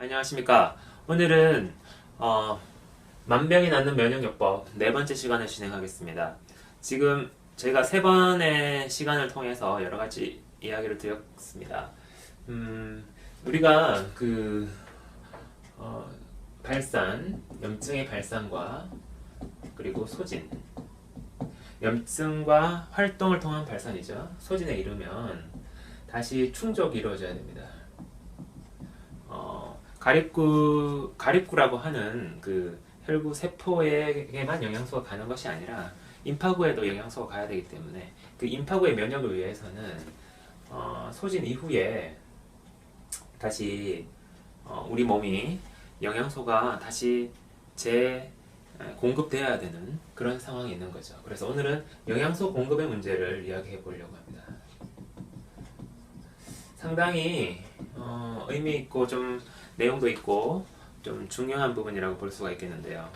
안녕하십니까. 오늘은 만병이 낫는 면역요법 네 번째 시간을 진행하겠습니다. 지금 제가 세 번의 시간을 통해서 여러 가지 이야기를 드렸습니다. 우리가 발산, 염증의 발산과 그리고 소진, 염증과 활동을 통한 발산이죠. 소진에 이르면 다시 충족이 이루어져야 됩니다. 가립구라고 하는 그 혈구 세포에게만 영양소가 가는 것이 아니라 임파구에도 영양소가 가야 되기 때문에 그 임파구의 면역을 위해서는 소진 이후에 다시 우리 몸이 영양소가 다시 공급되어야 되는 그런 상황이 있는 거죠. 그래서 오늘은 영양소 공급의 문제를 이야기해 보려고 합니다. 상당히 의미 있고 좀 내용도 있고 좀 중요한 부분이라고 볼 수가 있겠는데요.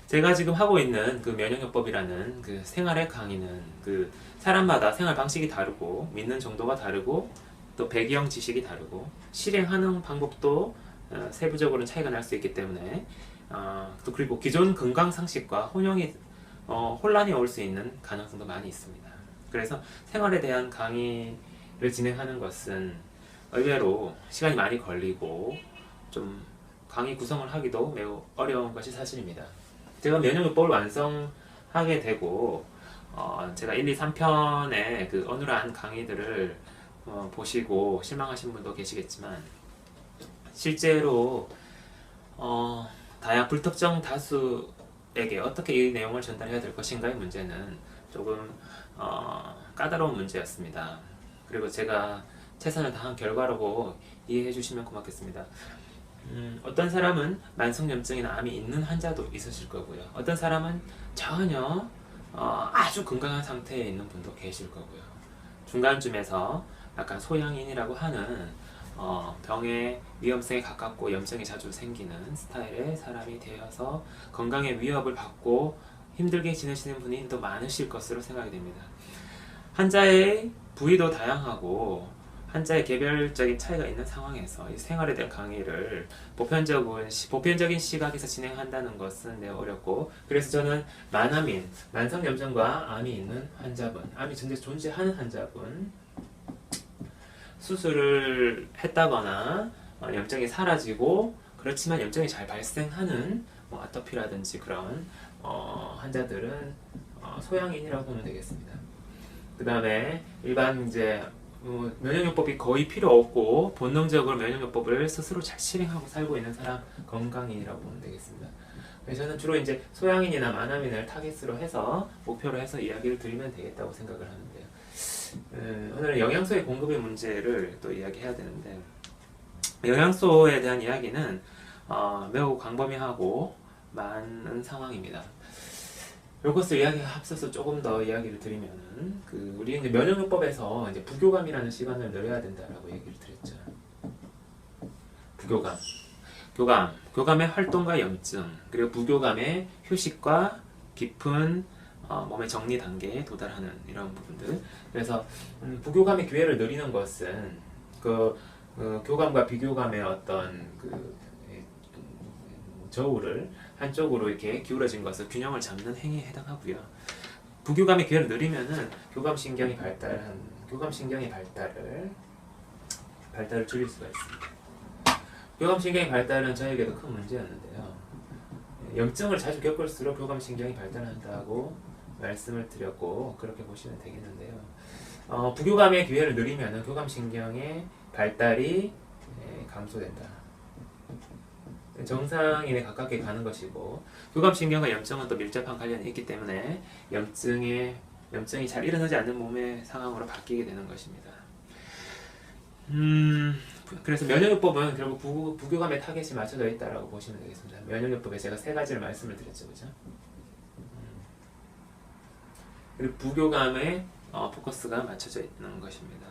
제가 지금 하고 있는 그 면역요법이라는 그 생활의 강의는 그 사람마다 생활 방식이 다르고 믿는 정도가 다르고 또 배경 지식이 다르고 실행하는 방법도 세부적으로는 차이가 날 수 있기 때문에 또 그리고 기존 건강 상식과 혼란이 올 수 있는 가능성도 많이 있습니다. 그래서 생활에 대한 강의를 진행하는 것은 의외로 시간이 많이 걸리고 좀 강의 구성을 하기도 매우 어려운 것이 사실입니다. 제가 면역요법을 완성하게 되고 제가 1, 2, 3편의 그 어눌한 강의들을 보시고 실망하신 분도 계시겠지만 실제로 불특정 다수에게 어떻게 이 내용을 전달해야 될 것인가의 문제는 조금 까다로운 문제였습니다. 그리고 제가 최선을 다한 결과라고 이해해 주시면 고맙겠습니다. 어떤 사람은 만성염증이나 암이 있는 환자도 있으실 거고요. 어떤 사람은 전혀 아주 건강한 상태에 있는 분도 계실 거고요. 중간쯤에서 약간 소양인이라고 하는 병의 위험성에 가깝고 염증이 자주 생기는 스타일의 사람이 되어서 건강에 위협을 받고 힘들게 지내시는 분이 더 많으실 것으로 생각이 됩니다. 환자의 부위도 다양하고 환자의 개별적인 차이가 있는 상황에서 이 생활에 대한 강의를 보편적인 시각에서 진행한다는 것은 매우 어렵고, 그래서 저는 만암인, 만성염증과 암이 있는 환자분, 암이 존재하는 환자분, 수술을 했다거나 염증이 사라지고 그렇지만 염증이 잘 발생하는 아토피라든지 그런 환자들은 소양인이라고 보면 되겠습니다. 그 다음에 일반 면역요법이 거의 필요 없고 본능적으로 면역요법을 스스로 잘 실행하고 살고 있는 사람 건강인이라고 보면 되겠습니다. 그래서 저는 주로 소양인이나 만암인을 타겟으로 해서 목표로 해서 이야기를 드리면 되겠다고 생각을 하는데요. 오늘은 영양소의 공급의 문제를 또 이야기해야 되는데, 영양소에 대한 이야기는 매우 광범위하고 많은 상황입니다. 이것을 앞서서 조금 더 이야기를 드리면은 우리 면역요법에서 부교감이라는 시간을 늘려야 된다라고 얘기를 드렸죠. 부교감, 교감의 활동과 염증, 그리고 부교감의 휴식과 깊은 몸의 정리 단계에 도달하는 이런 부분들. 그래서 부교감의 기회를 누리는 것은 교감과 비교감의 어떤 저울을 한쪽으로 이렇게 기울어진 것을 균형을 잡는 행위에 해당하고요. 부교감의 기회를 누리면은 교감신경의 발달을 줄일 수가 있습니다. 교감신경의 발달은 저에게도 큰 문제였는데요. 염증을 자주 겪을수록 교감신경이 발달한다고 말씀을 드렸고 그렇게 보시면 되겠는데요. 부교감의 기회를 누리면은 교감신경의 발달이 감소된다. 정상인에 가깝게 가는 것이고, 교감신경과 염증은 또 밀접한 관련이 있기 때문에 염증이 잘 일어나지 않는 몸의 상황으로 바뀌게 되는 것입니다. 그래서 면역요법은 결국 부교감의 타겟이 맞춰져 있다라고 보시면 되겠습니다. 면역요법에 제가 세 가지를 말씀을 드렸죠, 그죠? 그리고 부교감에 포커스가 맞춰져 있는 것입니다.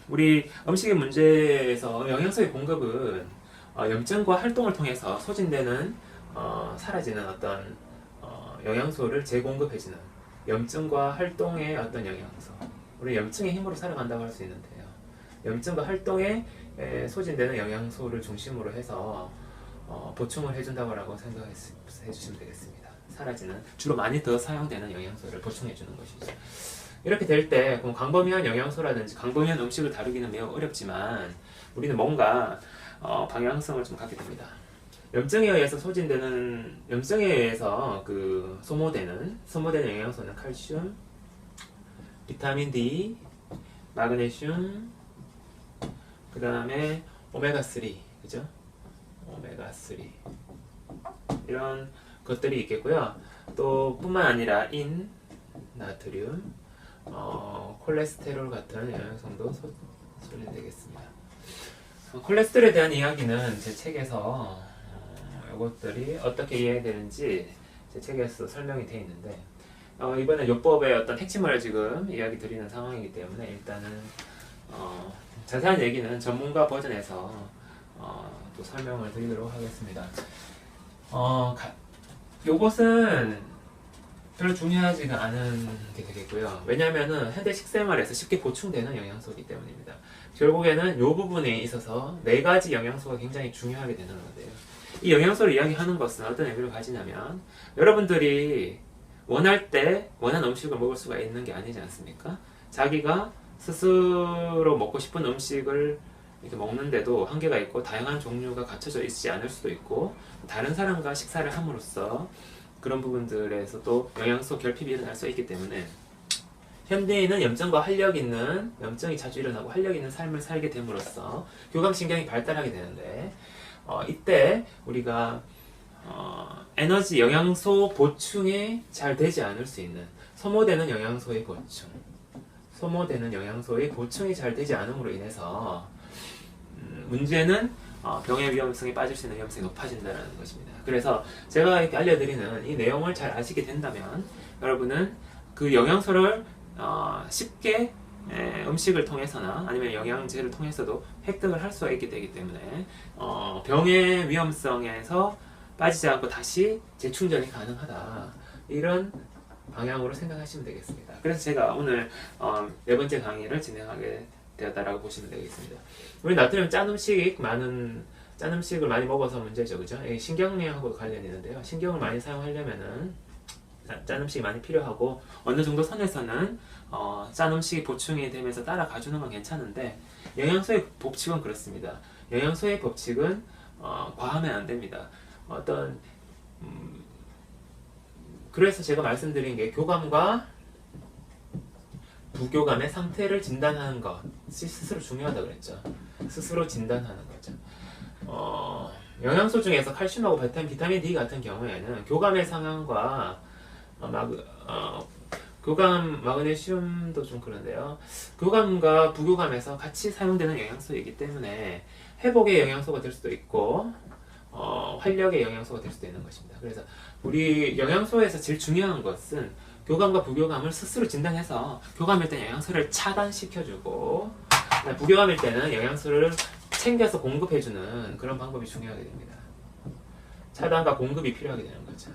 우리 음식의 문제에서 영양소의 공급은 염증과 활동을 통해서 소진되는 사라지는 어떤 영양소를 재공급해주는 염증과 활동의 어떤 영양소, 우리 염증의 힘으로 살아간다고 할 수 있는데요. 염증과 활동에 소진되는 영양소를 중심으로 해서 보충을 해준다고 생각해 주시면 되겠습니다. 사라지는 주로 많이 더 사용되는 영양소를 보충해 주는 것이죠. 이렇게 될 때 광범위한 영양소라든지 광범위한 음식을 다루기는 매우 어렵지만 우리는 뭔가 방향성을 좀 갖게 됩니다. 염증에 의해서 소모되는 영양소는 칼슘, 비타민 D, 마그네슘, 그 다음에 오메가3, 그죠? 오메가3 이런 것들이 있겠고요. 또 뿐만 아니라 나트륨, 콜레스테롤 같은 영양성도 소진되겠습니다. 콜레스테롤에 대한 이야기는 제 책에서 이것들이 어떻게 이해되는지 제 책에서 설명이 되어 있는데 이번에 요법의 어떤 핵심을 지금 이야기 드리는 상황이기 때문에 일단은 자세한 얘기는 전문가 버전에서 또 설명을 드리도록 하겠습니다. 요것은 별로 중요하지가 않은 게 되겠고요. 왜냐하면은 현대 식생활에서 쉽게 보충되는 영양소이기 때문입니다. 결국에는 이 부분에 있어서 4가지 영양소가 굉장히 중요하게 되는 건데요. 이 영양소를 이야기하는 것은 어떤 의미를 가지냐면 여러분들이 원할 때 원하는 음식을 먹을 수가 있는 게 아니지 않습니까? 자기가 스스로 먹고 싶은 음식을 이렇게 먹는데도 한계가 있고 다양한 종류가 갖춰져 있지 않을 수도 있고 다른 사람과 식사를 함으로써 그런 부분들에서도 영양소 결핍이 일어날 수 있기 때문에 현대인은 염증이 자주 일어나고 활력 있는 삶을 살게 됨으로써 교감신경이 발달하게 되는데 이때 우리가 에너지, 영양소 보충이 잘 되지 않을 수 있는 소모되는 영양소의 보충이 잘 되지 않음으로 인해서 문제는 병의 위험성이 빠질 수 있는 위험성이 높아진다는 것입니다. 그래서 제가 이렇게 알려드리는 이 내용을 잘 아시게 된다면 여러분은 그 영양소를 쉽게 음식을 통해서나 아니면 영양제를 통해서도 획득을 할 수가 있게 되기 때문에 병의 위험성에서 빠지지 않고 다시 재충전이 가능하다. 이런 방향으로 생각하시면 되겠습니다. 그래서 제가 오늘 4번째 강의를 진행하게 되었다라고 보시면 되겠습니다. 우리 나트륨 짠 음식을 많이 먹어서 문제죠, 그죠? 신경량하고 관련이 있는데요. 신경을 많이 사용하려면은 짠 음식이 많이 필요하고 어느 정도 선에서는 짠 음식이 보충이 되면서 따라가주는 건 괜찮은데 영양소의 법칙은 그렇습니다. 영양소의 법칙은 과하면 안 됩니다. 그래서 제가 말씀드린 게 교감과 부교감의 상태를 진단하는 것 스스로 중요하다고 그랬죠. 스스로 진단하는 거죠. 영양소 중에서 칼슘하고 비타민 D 같은 경우에는 교감의 상황과 교감, 마그네슘도 좀 그런데요. 교감과 부교감에서 같이 사용되는 영양소이기 때문에 회복의 영양소가 될 수도 있고 활력의 영양소가 될 수도 있는 것입니다. 그래서 우리 영양소에서 제일 중요한 것은 교감과 부교감을 스스로 진단해서 교감일 때는 영양소를 차단시켜주고 부교감일 때는 영양소를 챙겨서 공급해주는 그런 방법이 중요하게 됩니다. 차단과 공급이 필요하게 되는 거죠.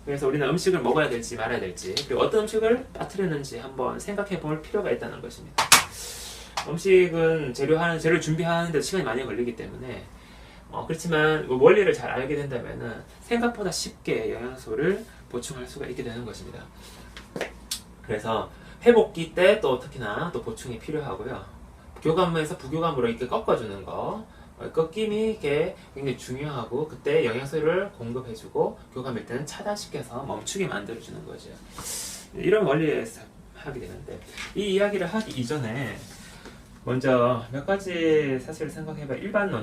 그래서 우리는 음식을 먹어야 될지 말아야 될지 그리고 어떤 음식을 빠뜨리는지 한번 생각해 볼 필요가 있다는 것입니다. 음식은 재료를 준비하는데 시간이 많이 걸리기 때문에 그렇지만 원리를 잘 알게 된다면 생각보다 쉽게 영양소를 보충할 수가 있게 되는 것입니다. 그래서 회복기 때 또 특히나 또 보충이 필요하고요. 교감에서 부교감으로 이렇게 꺾어주는 거 꺾임이 이게 굉장히 중요하고 그때 영양소를 공급해주고 교감일 때는 차단시켜서 멈추게 만들어주는 거죠. 이런 원리에서 하게 되는데 이 이야기를 하기 이전에 먼저 몇 가지 사실을 생각해봐야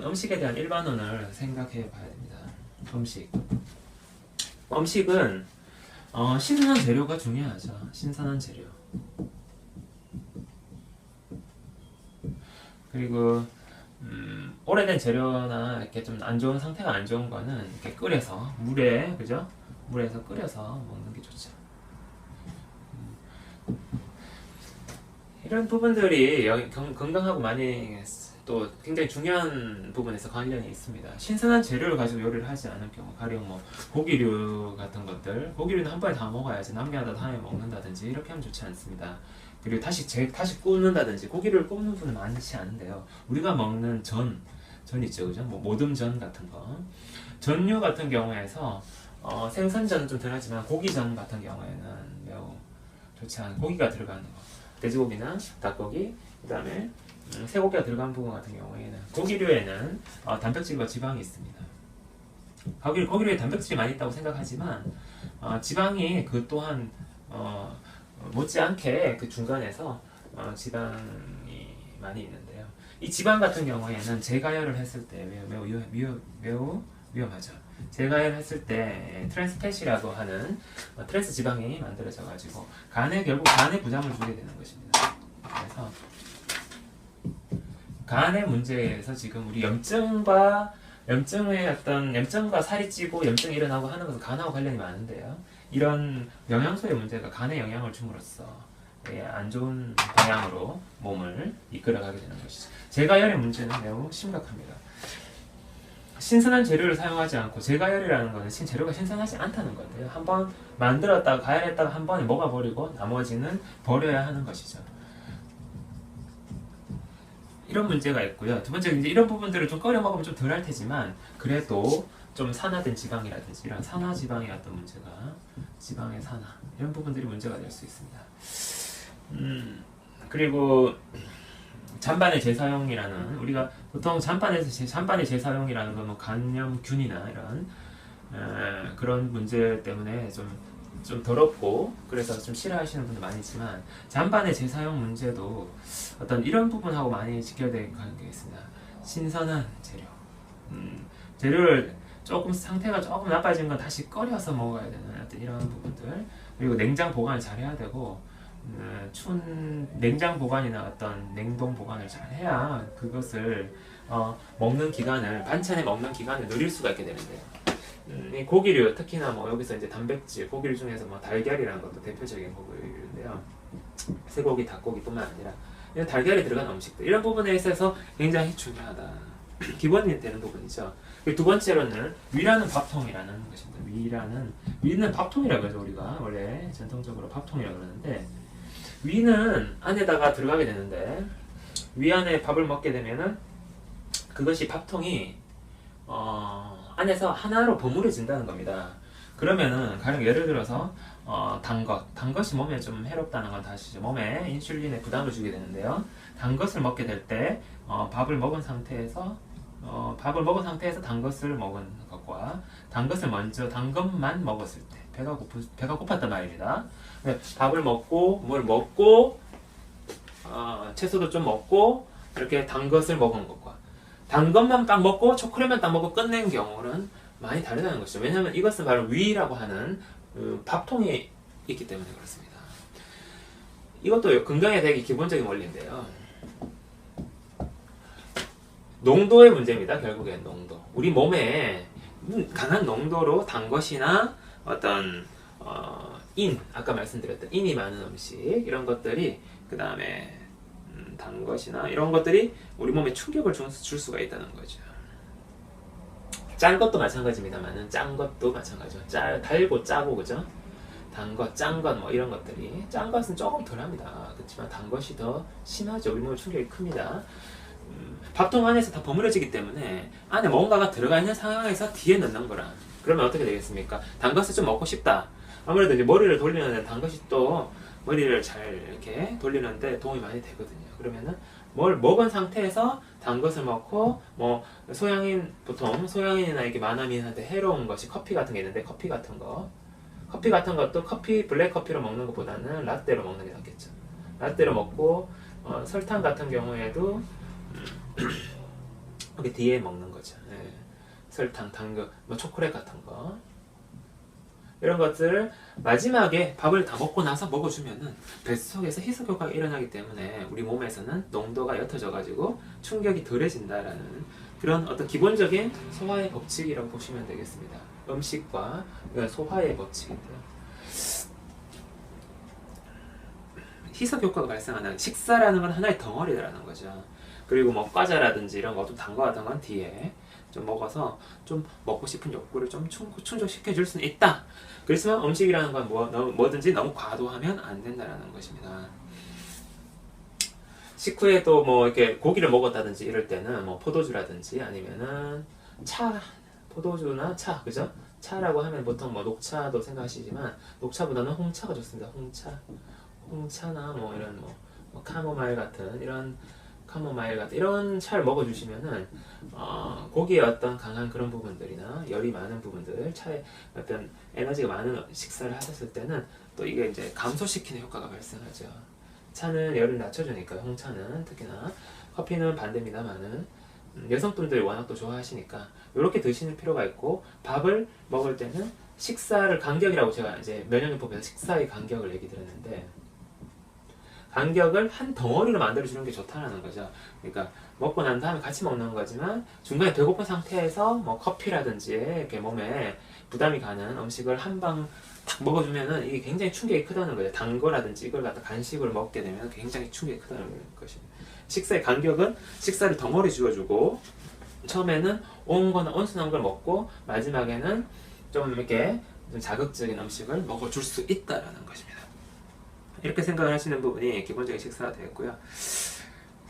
음식에 대한 일반론을 생각해봐야 됩니다. 음식은 신선한 재료가 중요하죠. 신선한 재료. 그리고 오래된 재료나 이렇게 좀 안 좋은 상태가 안 좋은 거는 이렇게 끓여서 물에서 끓여서 먹는 게 좋죠. 이런 부분들이 건강하고 많이 또 굉장히 중요한 부분에서 관련이 있습니다. 신선한 재료를 가지고 요리를 하지 않을 경우, 가령 고기류 같은 것들, 고기류는 한 번에 다 먹어야지 남겨놔도 다음에 먹는다든지 이렇게 하면 좋지 않습니다. 그리고 다시 굽는다든지 고기를 굽는 분은 많지 않은데요. 우리가 먹는 전 있죠, 그죠? 뭐 모듬전 같은 거, 전류 같은 경우에서 생선전은 좀 덜하지만 고기전 같은 경우에는 매우 좋지 않은 고기가 들어가는 거, 돼지고기나 닭고기, 그다음에 쇠고기가 들어간 부분 같은 경우에는 고기류에는 단백질과 지방이 있습니다. 고기류에 단백질이 많이 있다고 생각하지만 지방이 그 또한 못지않게 그 중간에서 지방이 많이 있는데요. 이 지방 같은 경우에는 재가열을 했을 때 매우 위험하죠. 재가열을 했을 때 트랜스팻이라고 하는 트랜스 지방이 만들어져 가지고 결국 간에 부담을 주게 되는 것입니다. 그래서 간의 문제에서 지금 우리 염증과 살이 찌고 염증이 일어나고 하는 것은 간하고 관련이 많은데요. 이런 영양소의 문제가 간에 영향을 줌으로써 안 좋은 방향으로 몸을 이끌어가게 되는 것이죠. 재가열의 문제는 매우 심각합니다. 신선한 재료를 사용하지 않고, 재가열이라는 것은 재료가 신선하지 않다는 건데요. 한번 만들었다가 가열했다가 한 번에 먹어버리고 나머지는 버려야 하는 것이죠. 이런 문제가 있고요. 두 번째, 이제 이런 부분들을 좀 끓여 먹으면 좀 덜 할 테지만 그래도 좀 산화된 지방이라든지 이런 산화 지방의 어떤 문제가, 지방의 산화, 이런 부분들이 문제가 될 수 있습니다. 그리고 잔반의 재사용이라는, 우리가 보통 잔반의 재사용이라는 건 뭐 간염균이나 이런 그런 문제 때문에 좀 더럽고 그래서 좀 싫어하시는 분들 많이 있지만, 잔반의 재사용 문제도 어떤 이런 부분하고 많이 직결되어 게 있습니다. 신선한 재료, 재료를 상태가 조금 나빠진 건 다시 끓여서 먹어야 되는 어떤 이런 부분들, 그리고 냉장 보관을 잘 해야 되고, 추운 냉장 보관이나 어떤 냉동 보관을 잘 해야 그것을 먹는 기간을, 반찬에 먹는 기간을 늘릴 수가 있게 되는데요. 이 고기류, 특히나 뭐 여기서 이제 단백질, 고기류 중에서 뭐 달걀이라는 것도 대표적인 고기류인데요. 쇠고기, 닭고기뿐만 아니라 이런 달걀이 들어간 음식들, 이런 부분에 있어서 굉장히 중요하다. 기본이 되는 부분이죠. 두 번째로는 위라는 밥통이라는 것입니다. 위는 밥통이라고 그러죠. 우리가 원래 전통적으로 밥통이라고 그러는데, 위는 안에다가 들어가게 되는데, 위 안에 밥을 먹게 되면은 그것이 밥통이 안에서 하나로 버무려진다는 겁니다. 그러면은 가령 예를 들어서 단 것이 몸에 좀 해롭다는 건 다 아시죠? 몸에 인슐린에 부담을 주게 되는데요. 단 것을 먹게 될 때 밥을 먹은 상태에서 단 것을 먹은 것과 단 것만 먹었을 때 배가 고팠단 말입니다. 밥을 먹고 뭘 먹고 채소도 좀 먹고 이렇게 단 것을 먹은 것과 단 것만 딱 먹고 초콜릿만 딱 먹고 끝낸 경우는 많이 다르다는 것이죠. 왜냐하면 이것은 바로 위라고 하는 밥통이 있기 때문에 그렇습니다. 이것도 건강에 되게 기본적인 원리인데요. 농도의 문제입니다. 결국엔 농도. 우리 몸에 강한 농도로 단 것이나 어떤 아까 말씀드렸던 인이 많은 음식, 이런 것들이, 그 다음에 단 것이나 이런 것들이 우리 몸에 충격을 줄 수가 있다는 거죠. 짠 것도 마찬가지입니다만은, 짠 것도 마찬가지죠. 달고 짜고, 그죠? 단 것, 짠 것, 뭐 이런 것들이, 짠 것은 조금 덜합니다. 그렇지만 단 것이 더 심하죠. 우리 몸에 충격이 큽니다. 밥통 안에서 다 버무려지기 때문에 안에 뭔가가 들어가 있는 상황에서 뒤에 넣는 거라. 그러면 어떻게 되겠습니까? 단 것을 좀 먹고 싶다. 아무래도 이제 머리를 돌리는데 단 것이 또 머리를 잘 이렇게 돌리는데 도움이 많이 되거든요. 그러면은 뭘 먹은 상태에서 단 것을 먹고, 뭐 보통 소양인이나 이렇게 만화민한테 해로운 것이 커피 같은 게 있는데, 커피 같은 것도 블랙 커피로 먹는 것보다는 라떼로 먹는 게 낫겠죠. 라떼로 먹고 설탕 같은 경우에도 이렇게 뒤에 먹는 거죠. 설탕, 당근, 뭐 초콜릿 같은 거, 이런 것들을 마지막에 밥을 다 먹고 나서 먹어주면은 뱃속에서 희석 효과가 일어나기 때문에 우리 몸에서는 농도가 옅어져 가지고 충격이 덜해진다라는 그런 어떤 기본적인 소화의 법칙이라고 보시면 되겠습니다. 음식과 소화의 법칙인데요. 희석 효과가 발생하는, 식사라는 건 하나의 덩어리라는 거죠. 그리고 뭐 과자라든지 이런 거 좀 단 거 같은 건 뒤에 좀 먹어서 좀 먹고 싶은 욕구를 좀 충족시켜 줄 수는 있다. 그렇지만 음식이라는 건 뭐든지 너무 과도하면 안 된다는 것입니다. 식후에 또 뭐 이렇게 고기를 먹었다든지 이럴 때는 뭐 포도주라든지 아니면은 차, 포도주나 차, 그죠? 차라고 하면 보통 뭐 녹차도 생각하시지만 녹차보다는 홍차가 좋습니다. 홍차나 뭐 이런 뭐 카모마일 같은 이런 차를 먹어주시면은 고기의 어떤 강한 그런 부분들이나 열이 많은 부분들, 차에 어떤 에너지가 많은 식사를 하셨을 때는 또 이게 이제 감소시키는 효과가 발생하죠. 차는 열을 낮춰주니까 홍차는 특히나 커피는 반대입니다만은 여성분들이 워낙 또 좋아하시니까 이렇게 드시는 필요가 있고 밥을 먹을 때는 식사를 간격이라고 제가 이제 면역요법에서 식사의 간격을 얘기 드렸는데 간격을 한 덩어리로 만들어주는 게 좋다는 거죠. 그러니까 먹고 난 다음에 같이 먹는 거지만 중간에 배고픈 상태에서 뭐 커피라든지 이렇게 몸에 부담이 가는 음식을 한 방 탁 먹어주면은 이게 굉장히 충격이 크다는 거죠. 단 거라든지 이걸 갖다 간식으로 먹게 되면 굉장히 충격이 크다는 것입니다. 식사의 간격은 식사를 덩어리 쥐어주고 처음에는 온거나 온순한 걸 먹고 마지막에는 좀 이렇게 좀 자극적인 음식을 먹어줄 수 있다라는 것입니다. 이렇게 생각을 하시는 부분이 기본적인 식사가 되겠고요.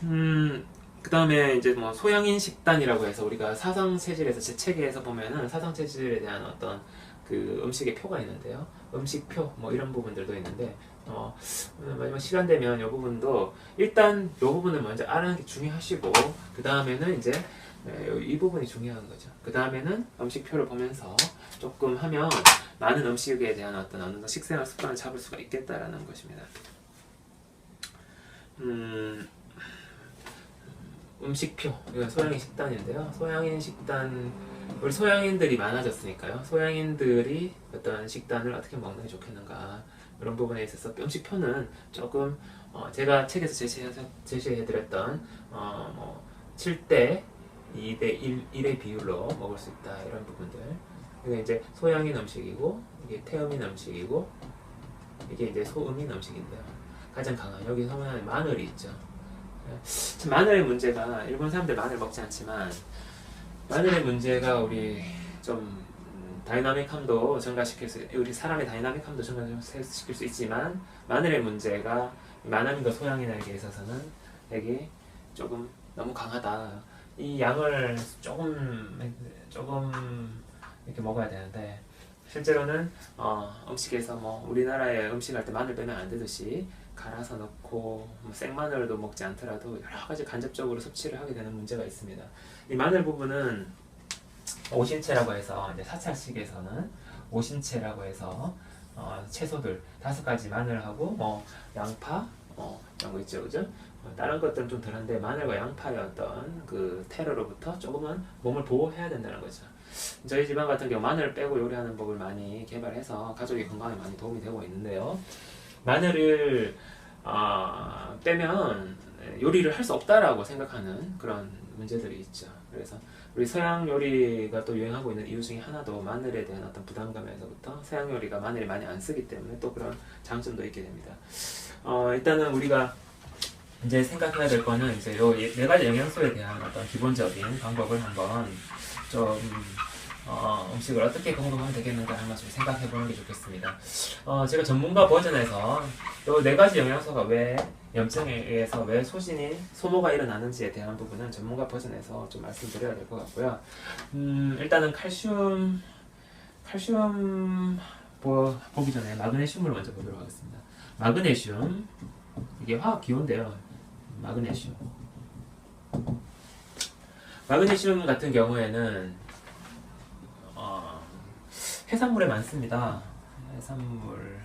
그 다음에 이제 뭐 소양인 식단이라고 해서 우리가 사상체질에서 제 책에서 보면은 사상체질에 대한 어떤 그 음식의 표가 있는데요. 음식표 뭐 이런 부분들도 있는데 오늘 마지막 시간 되면 이 부분도 일단 이 부분을 먼저 아는 게 중요하시고 그 다음에는 이제 이 부분이 중요한 거죠. 그 다음에는 음식표를 보면서 조금 하면 많은 음식에 대한 어떤 어느 정도 식생활 습관을 잡을 수가 있겠다라는 것입니다. 음식표, 이건 소양인 식단인데요. 소양인 식단, 우리 소양인들이 많아졌으니까요. 소양인들이 어떤 식단을 어떻게 먹는 게 좋겠는가 이런 부분에 있어서 음식표는 조금 제가 책에서 제시해드렸던 뭐 7대 2대 1의 비율로 먹을 수 있다 이런 부분들. 이게 이제 소양인 음식이고 이게 태음인 음식이고 이게 이제 소음인 음식인데요. 가장 강한 여기 보면 마늘이 있죠. 참 마늘의 문제가 일본 사람들 마늘 먹지 않지만 마늘의 문제가 우리 좀 다이나믹함도 증가시킬 수 우리 사람의 다이나믹함도 증가시킬 수 있지만 마늘의 문제가 만화민과 소양인에게 있어서는 여기 조금 너무 강하다. 이 양을 조금 이렇게 먹어야 되는데 실제로는 음식에서 뭐 우리나라의 음식할 때 마늘 빼면 안 되듯이 갈아서 넣고 뭐 생마늘도 먹지 않더라도 여러 가지 간접적으로 섭취를 하게 되는 문제가 있습니다. 이 마늘 부분은 오신채라고 해서 이제 사찰식에서는 오신채라고 해서 채소들 5가지 마늘하고 뭐 양파 이런 거 있죠, 그죠? 다른 것들은 좀 덜한데 마늘과 양파의 어떤 그 테러로부터 조금은 몸을 보호해야 된다는 거죠. 저희 집안 같은 경우 마늘 빼고 요리하는 법을 많이 개발해서 가족의 건강에 많이 도움이 되고 있는데요. 마늘을 빼면 요리를 할 수 없다라고 생각하는 그런 문제들이 있죠. 그래서 우리 서양 요리가 또 유행하고 있는 이유 중에 하나도 마늘에 대한 어떤 부담감에서부터 서양 요리가 마늘이 많이 안 쓰기 때문에 또 그런 장점도 있게 됩니다. 일단은 우리가 이제 생각해야 될 거는 이제 요 4가지 영양소에 대한 어떤 기본적인 방법을 한번 좀 음식을 어떻게 공급하면 되겠는가 한번 좀 생각해 보는 게 좋겠습니다. 제가 전문가 버전에서 요 4가지 영양소가 왜 염증에 의해서 왜 소모가 일어나는지에 대한 부분은 전문가 버전에서 좀 말씀드려야 될 것 같고요. 일단은 칼슘 보기 전에 마그네슘을 먼저 보도록 하겠습니다. 마그네슘 이게 화학 기호인데요. 마그네슘 같은 경우에는 해산물에 많습니다. 해산물,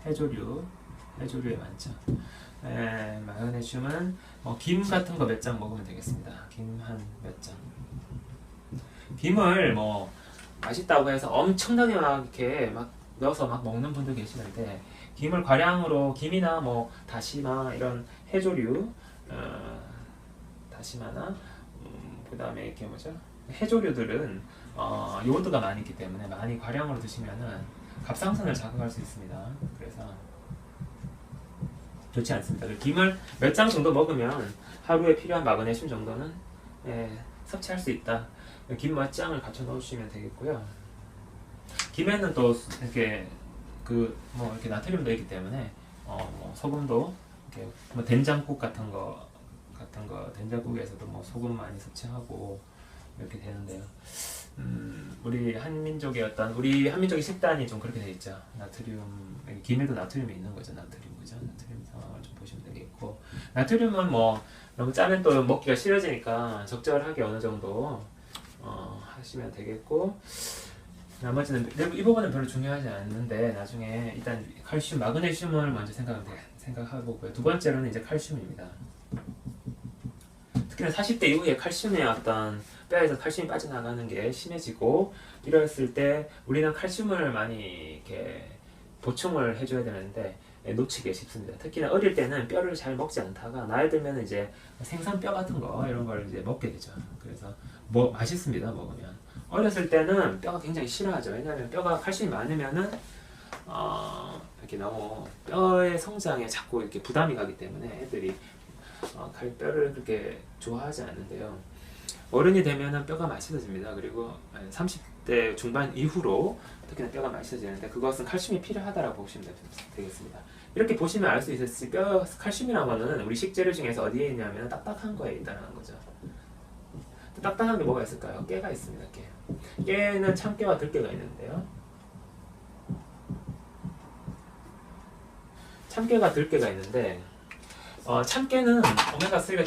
해조류에 많죠. 마그네슘은 김 같은 거 몇 장 먹으면 되겠습니다. 김 한 몇 장. 김을 뭐 맛있다고 해서 엄청나게 막 이렇게 막 넣어서 막 먹는 분들 계시는데 김을 과량으로 김이나 뭐 다시마 이런 해조류 다시마나 그 다음에 이렇게 해조류들은 요오드가 많이 있기 때문에 많이 과량으로 드시면은 갑상선을 자극할 수 있습니다. 그래서 좋지 않습니다. 김을 몇 장 정도 먹으면 하루에 필요한 마그네슘 정도는 섭취할 수 있다. 김 몇 장을 갖춰 넣으시면 되겠고요. 김에는 또 이렇게 이렇게 나트륨도 있기 때문에 뭐 소금도 이렇게 뭐 된장국 같은 거 같은 거, 된장국에서도 뭐 소금 많이 섭취하고 이렇게 되는데요. 우리 한민족의 식단이 좀 그렇게 돼 있죠. 나트륨, 김에도 나트륨이 있는 거죠. 나트륨, 그죠? 나트륨 상황을 좀 보시면 되겠고, 나트륨은 뭐 너무 짜면 또 먹기가 싫어지니까 적절하게 어느 정도 하시면 되겠고, 나머지는 이 부분은 별로 중요하지 않는데 나중에 일단 칼슘, 마그네슘을 먼저 생각해보고요. 두 번째로는 이제 칼슘입니다. 특히나 40대 이후에 칼슘의 어떤 뼈에서 칼슘이 빠져나가는 게 심해지고 이랬을 때 우리는 칼슘을 많이 이렇게 보충을 해줘야 되는데 놓치기 쉽습니다. 특히나 어릴 때는 뼈를 잘 먹지 않다가 나이 들면 이제 생선뼈 같은 거 이런 걸 이제 먹게 되죠. 그래서 뭐 맛있습니다, 먹으면. 어렸을 때는 뼈가 굉장히 싫어하죠. 왜냐하면 뼈가 칼슘이 많으면은 이렇게 너무 뼈의 성장에 자꾸 이렇게 부담이 가기 때문에 애들이 뼈를 그렇게 좋아하지 않는데요. 어른이 되면은 뼈가 맛있어집니다. 그리고 30대 중반 이후로 특히나 뼈가 맛있어지는데 그것은 칼슘이 필요하다라고 보시면 되겠습니다. 이렇게 보시면 알 수 있을지 칼슘이라는 거는 우리 식재료 중에서 어디에 있냐면 딱딱한 거에 있다는 거죠. 딱딱한 게 뭐가 있을까요? 깨가 있습니다. 깨는 참깨와 들깨가 있는데요. 참깨가 들깨가 있는데 참깨는 오메가3가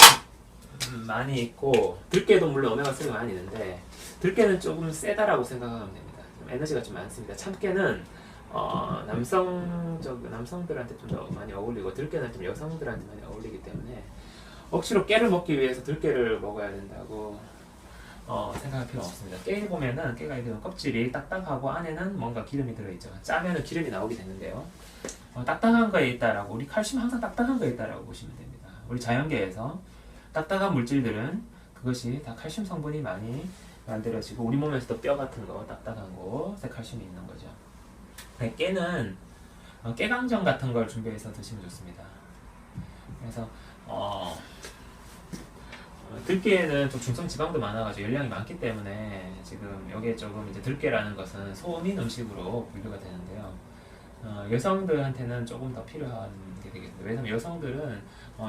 좀 많이 있고 들깨도 물론 오메가3가 많이 있는데 들깨는 조금 세다라고 생각하면 됩니다. 좀 에너지가 좀 많습니다. 참깨는 남성들한테 좀 더 많이 어울리고 들깨는 좀 여성들한테 많이 어울리기 때문에 억지로 깨를 먹기 위해서 들깨를 먹어야 된다고 생각할 필요는 없습니다. 깨에 보면은 깨가 이렇게 껍질이 딱딱하고 안에는 뭔가 기름이 들어있죠. 짜면은 기름이 나오게 되는데요. 딱딱한 거에 있다라고, 우리 칼슘 항상 딱딱한 거에 있다라고 보시면 됩니다. 우리 자연계에서 딱딱한 물질들은 그것이 다 칼슘 성분이 많이 만들어지고 우리 몸에서도 뼈 같은 거 딱딱한 곳에 칼슘이 있는 거죠. 깨는 깨강정 같은 걸 준비해서 드시면 좋습니다. 그래서 들깨에는 좀 중성 지방도 많아가지고 열량이 많기 때문에 지금 여기에 조금 이제 들깨라는 것은 소음인 음식으로 분류가 되는데요. 여성들한테는 조금 더 필요한 게 되겠습니다. 왜냐면 여성들은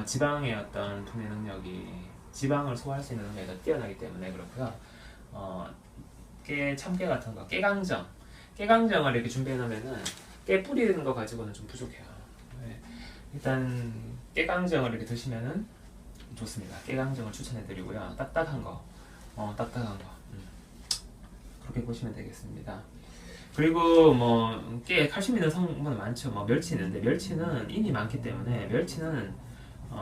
지방의 어떤 분해 능력이 지방을 소화할 수 있는 능력이 더 뛰어나기 때문에 그렇고요. 참깨 같은 거, 깨강정을 이렇게 준비해 놓으면은 깨 뿌리는 거 가지고는 좀 부족해요. 네. 일단 깨강정을 이렇게 드시면은 좋습니다. 깨강정을 추천해 드리고요. 딱딱한 거. 그렇게 보시면 되겠습니다. 그리고 뭐 깨에 칼슘 있는 성분은 많죠. 뭐 멸치 있는데 멸치는 인이 많기 때문에 멸치는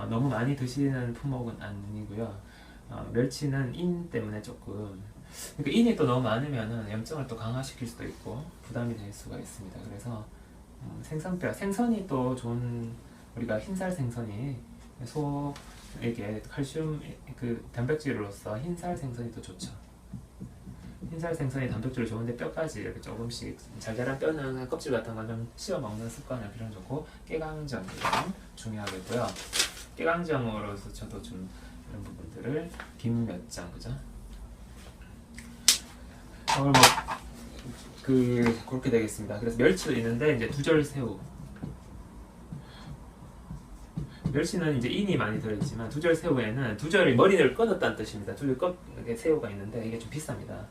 너무 많이 드시는 품목은 아니고요. 멸치는 인 때문에 조금, 그러니까 인이 또 너무 많으면은 염증을 또 강화시킬 수도 있고 부담이 될 수가 있습니다. 그래서 생선이 또 좋은, 우리가 흰살 생선이 소에게 칼슘 단백질로서 흰살 생선이 더 좋죠. 흰살 생선이 단백질이 좋은데 뼈까지 이렇게 조금씩 잘자란 뼈는 껍질 같은 걸 좀 씹어 먹는 습관을 필요는 좋고 깨강정 중요하겠고요. 깨강정으로서 저도 좀 이런 부분들을 김몇장 그죠? 오늘 그렇게 되겠습니다. 그래서 멸치도 있는데 이제 두절새우. 멸치는 이제 인이 많이 들어있지만 두절새우에는 두절이 머리를 끊었다는 뜻입니다. 새우가 있는데 이게 좀 비쌉니다.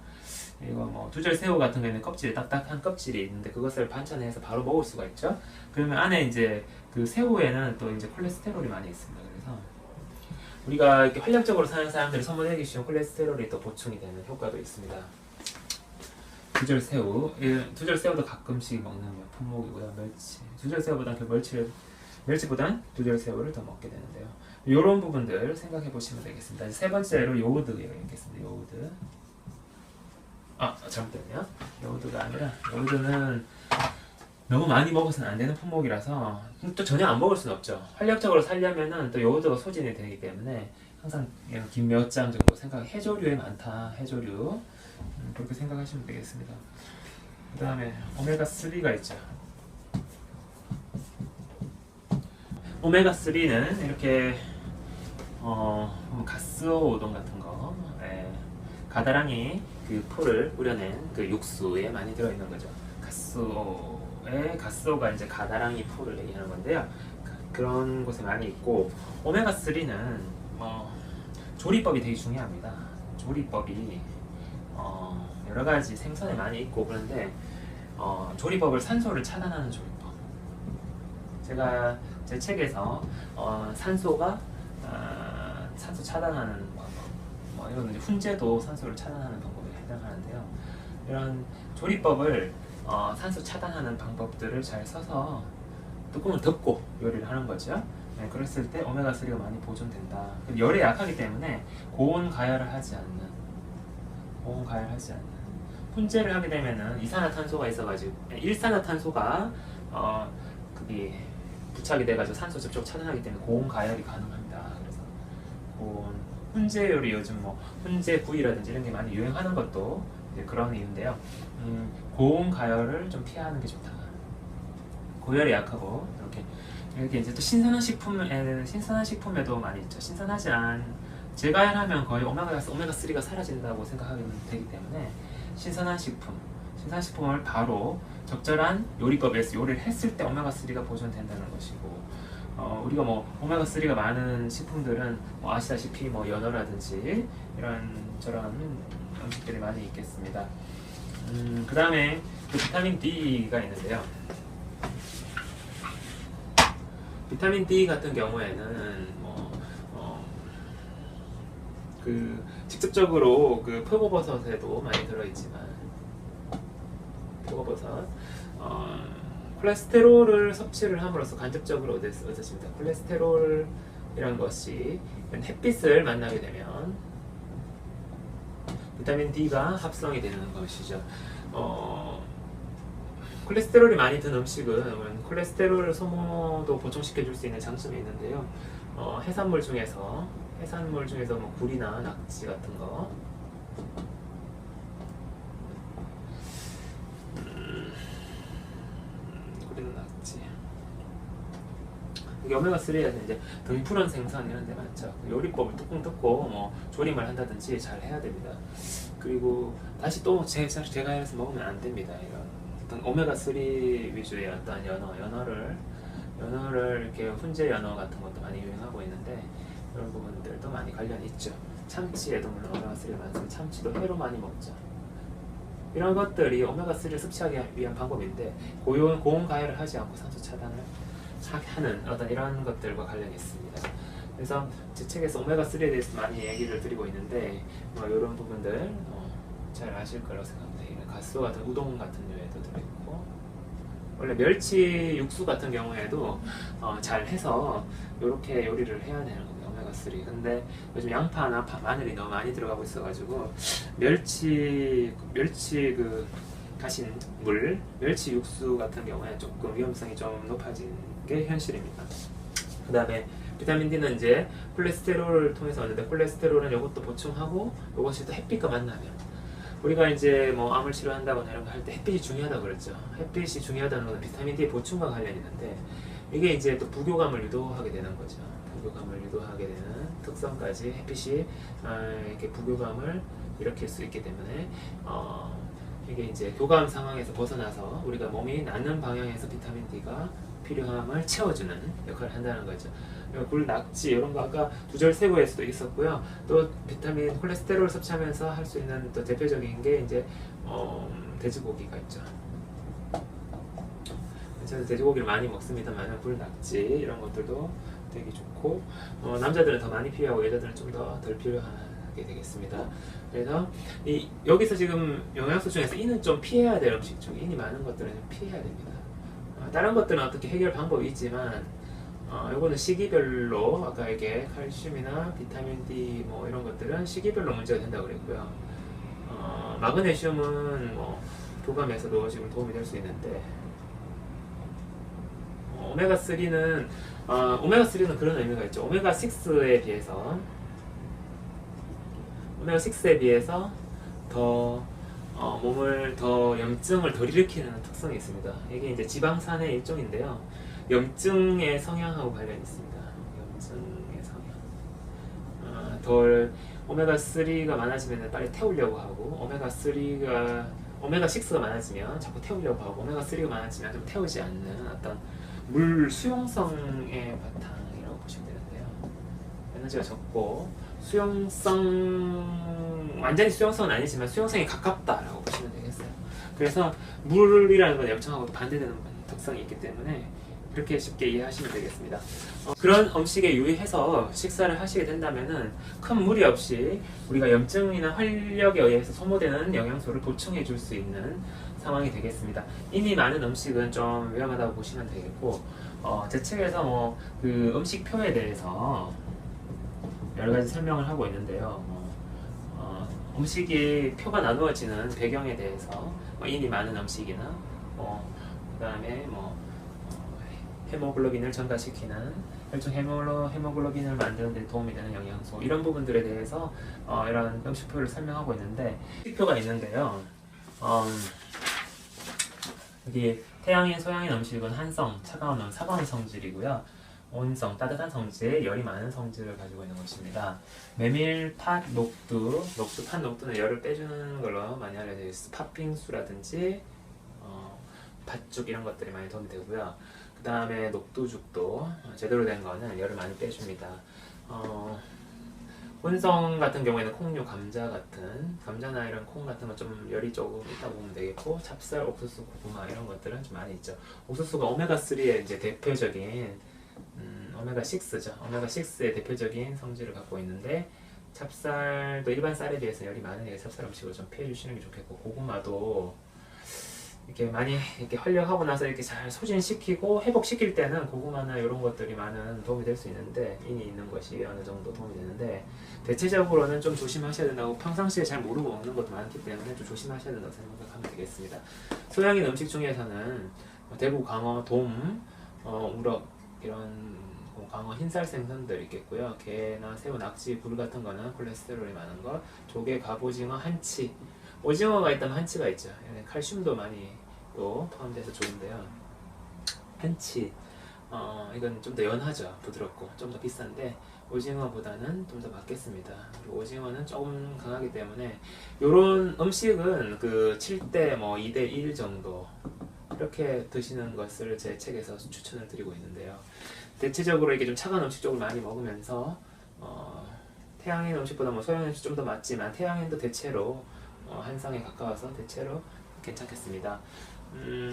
이거 뭐 두절새우 같은 경우에는 껍질이 딱딱한 껍질이 있는데 그것을 반찬해서 바로 먹을 수가 있죠. 그러면 안에 이제 그 새우에는 또 이제 콜레스테롤이 많이 있습니다. 그래서 우리가 이렇게 활력적으로 사는 사람들이 소모되기 쉬운 콜레스테롤이 또 보충이 되는 효과도 있습니다. 두절새우도 가끔씩 먹는 품목이고요. 멸치보단 두절새우를 더 먹게 되는데요. 이런 부분들 생각해 보시면 되겠습니다. 세 번째로 요오드가 있겠습니다. 요오드. 잘못됐네요. 요오드가 아니라, 요오드는 너무 많이 먹어서는 안 되는 품목이라서 또 전혀 안 먹을 수는 없죠. 활력적으로 살려면은 또 요오드가 소진이 되기 때문에 항상 김 몇 장 정도 해조류에 많다. 해조류. 그렇게 생각하시면 되겠습니다. 그 다음에 오메가3가 있죠. 오메가3는 이렇게 가스오 우동 같은 거, 가다랑이 그 포를 우려낸 그 육수에 많이 들어있는 거죠. 가스오가 이제 가다랑이 포를 얘기하는 건데요. 그런 곳에 많이 있고, 오메가3는 조리법이 되게 중요합니다. 조리법이 여러 가지 생선에 많이 있고 그런데 조리법을 산소를 차단하는 조리법. 제가 제 책에서 산소가 산소 차단하는 방법, 이런 이제 훈제도 산소를 차단하는 방법에 해당하는데요. 이런 조리법을 산소 차단하는 방법들을 잘 써서 뚜껑을 덮고 요리를 하는 거죠. 네, 그랬을 때 오메가3가 많이 보존된다. 열에 약하기 때문에 고온 가열을 하지 않는 훈제를 하게 되면은 이산화탄소가 있어가지고 일산화탄소가 그게 부착이 돼가지고 산소 접촉 차단하기 때문에 고온 가열이 가능합니다. 그래서 고온 훈제 요리 요즘 훈제 구이라든지 이런 게 많이 유행하는 것도 이제 그런 이유인데요. 고온 가열을 좀 피하는 게 좋다. 고열이 약하고 이렇게 이제 또 신선한 식품에도 많이 있죠. 신선하지 않은 재가열하면 거의 오메가3가 사라진다고 생각하면 되기 때문에 신선한 식품을 바로 적절한 요리법에서 요리를 했을 때 오메가3가 보존된다는 것이고, 우리가 오메가3가 많은 식품들은 아시다시피 연어라든지 이런 저런 음식들이 많이 있겠습니다. 그 다음에 비타민 D가 있는데요. 비타민 D 같은 경우에는 직접적으로 표고버섯에도 많이 들어있지만 표고버섯 콜레스테롤을 섭취를 함으로써 간접적으로 얻어집니다. 콜레스테롤이란 것이 햇빛을 만나게 되면 비타민 D가 합성이 되는 것이죠. 콜레스테롤이 많이 든 음식은 콜레스테롤 소모도 보충시켜 줄 수 있는 장점이 있는데요. 해산물 중에서 굴이나 낙지 같은 거, 굴이나 낙지, 이게 오메가3에는 이제 등푸른 생선 이런 데 많죠. 요리법을 뚜껑 덮고 조림을 한다든지 잘 해야 됩니다. 그리고 다시 또 제가 해서 먹으면 안 됩니다. 이런 어떤 오메가3 위주의 어떤 연어를 이렇게 훈제 연어 같은 것도 많이 유행하고 있는데 이런 부분들도 많이 관련이 있죠. 참치에도 물론 오메가3가 많지만 참치도 회로 많이 먹죠. 이런 것들이 오메가3를 섭취하기 위한 방법인데 고온 가열을 하지 않고 산소 차단을 하는 어떤 이런 것들과 관련이 있습니다. 그래서 제 책에서 오메가3에 대해서 많이 얘기를 드리고 있는데 이런 부분들 잘 아실 거라고 생각합니다. 가스 같은 우동 같은 류에도 들어있고, 원래 멸치 육수 같은 경우에도 잘 해서 이렇게 요리를 해야 되는 겁니다. 오메가3. 근데 요즘 양파나 마늘이 너무 많이 들어가고 있어가지고 멸치 가신 멸치 육수 같은 경우에 조금 위험성이 좀 높아진 게 현실입니다. 그 다음에 비타민 D는 이제 콜레스테롤을 통해서 왔는데, 콜레스테롤은 이것도 보충하고 이것이 또 햇빛과 만나면, 우리가 이제 암을 치료한다거나 이런 거 할 때 햇빛이 중요하다고 그랬죠. 햇빛이 중요하다는 것은 비타민 D 보충과 관련이 있는데, 이게 이제 또 부교감을 유도하게 되는 거죠. 부교감을 유도하게 되는 특성까지 햇빛이 이렇게 부교감을 일으킬 수 있기 때문에 이게 이제 교감 상황에서 벗어나서 우리가 몸이 낫는 방향에서 비타민 D가 필요함을 채워주는 역할을 한다는 거죠. 굴, 낙지 이런 거 아까 두절세고에서도 있었고요. 또 비타민 콜레스테롤 섭취하면서 할 수 있는 또 대표적인 게 이제 돼지고기가 있죠. 저는 돼지고기를 많이 먹습니다만 굴, 낙지 이런 것들도 되게 좋고, 남자들은 더 많이 필요하고 여자들은 좀 더 덜 필요하게 되겠습니다. 그래서 여기서 지금 영양소 중에서 이는 좀 피해야 될 음식 중에 인이 많은 것들은 좀 피해야 됩니다. 다른 것들은 어떻게 해결 방법이 있지만 요거는 시기별로 아까 이게 칼슘이나 비타민 D 이런 것들은 시기별로 문제가 된다고 그랬고요. 마그네슘은 교감에서도 지금 도움이 될 수 있는데, 오메가3는 그런 의미가 있죠. 오메가6에 비해서 더 몸을 더 염증을 덜 일으키는 특성이 있습니다. 이게 이제 지방산의 일종인데요. 염증의 성향하고 관련이 있습니다. 염증의 성향. 오메가3가 많아지면 빨리 태우려고 하고, 오메가6가 많아지면 자꾸 태우려고 하고, 오메가3가 많아지면 좀 태우지 않는 어떤 물 수용성의 바탕이라고 보시면 되는데요. 에너지가 적고 수용성, 완전히 수용성은 아니지만 수용성이 가깝다라고 보시면 되겠어요. 그래서 물이라는 건 역청하고 반대되는 특성이 있기 때문에 그렇게 쉽게 이해하시면 되겠습니다. 그런 음식에 유의해서 식사를 하시게 된다면은 큰 무리 없이 우리가 염증이나 활력에 의해서 소모되는 영양소를 보충해 줄 수 있는 상황이 되겠습니다. 이미 많은 음식은 좀 위험하다고 보시면 되겠고, 제 책에서 그 음식표에 대해서 여러 가지 설명을 하고 있는데요. 음식이 표가 나누어지는 배경에 대해서 이미 많은 음식이나 그 다음에 헤모글로빈을 증가시키는 혈중 헤모글로빈을 만드는 데 도움이 되는 영양소, 이런 부분들에 대해서 이런 음식표를 설명하고 있는데, 음식표가 있는데요. 여기 태양인, 소양인 음식은 한성, 차가운, 차가운 성질이고요. 온성, 따뜻한 성질, 열이 많은 성질을 가지고 있는 것입니다. 메밀, 팥, 녹두, 팥, 녹두는 열을 빼주는 걸로 많이 알려져 있어요. 팥빙수라든지 팥죽 이런 것들이 많이 도움이 되고요. 그 다음에 녹두죽도 제대로 된 거는 열을 많이 빼줍니다. 혼성 같은 경우에는 콩류, 감자나 이런 콩 같은 건 좀 열이 조금 있다고 보면 되겠고, 찹쌀, 옥수수, 고구마 이런 것들은 좀 많이 있죠. 옥수수가 오메가3의 이제 대표적인 오메가6죠. 오메가6의 대표적인 성질을 갖고 있는데, 찹쌀도 일반 쌀에 비해서 열이 많으니까 찹쌀 음식을 좀 피해 주시는 게 좋겠고, 고구마도 이렇게 많이 이렇게 활력하고 나서 이렇게 잘 소진시키고 회복시킬 때는 고구마나 이런 것들이 많은 도움이 될 수 있는데, 인이 있는 것이 어느 정도 도움이 되는데, 대체적으로는 좀 조심하셔야 된다고, 평상시에 잘 모르고 먹는 것도 많기 때문에 좀 조심하셔야 된다고 생각하면 되겠습니다. 소양인 음식 중에서는 대구, 광어, 돔, 우럭 이런 광어 흰살 생선들 있겠고요. 게나 새우, 낙지, 굴 같은 거는 콜레스테롤이 많은 것, 조개, 갑오징어, 한치, 오징어가 있다면 한치가 있죠. 칼슘도 많이 또 포함돼서 좋은데요. 한치, 이건 좀 더 연하죠. 부드럽고 좀 더 비싼데, 오징어보다는 좀 더 맞겠습니다. 그리고 오징어는 조금 강하기 때문에 요런 음식은 그 7대 2대 1 정도 이렇게 드시는 것을 제 책에서 추천을 드리고 있는데요. 대체적으로 이게 좀 차가운 음식 쪽을 많이 먹으면서 태양인 음식보다 소양인 음식 좀 더 맞지만, 태양인도 대체로 한성에 가까워서 대체로 괜찮겠습니다.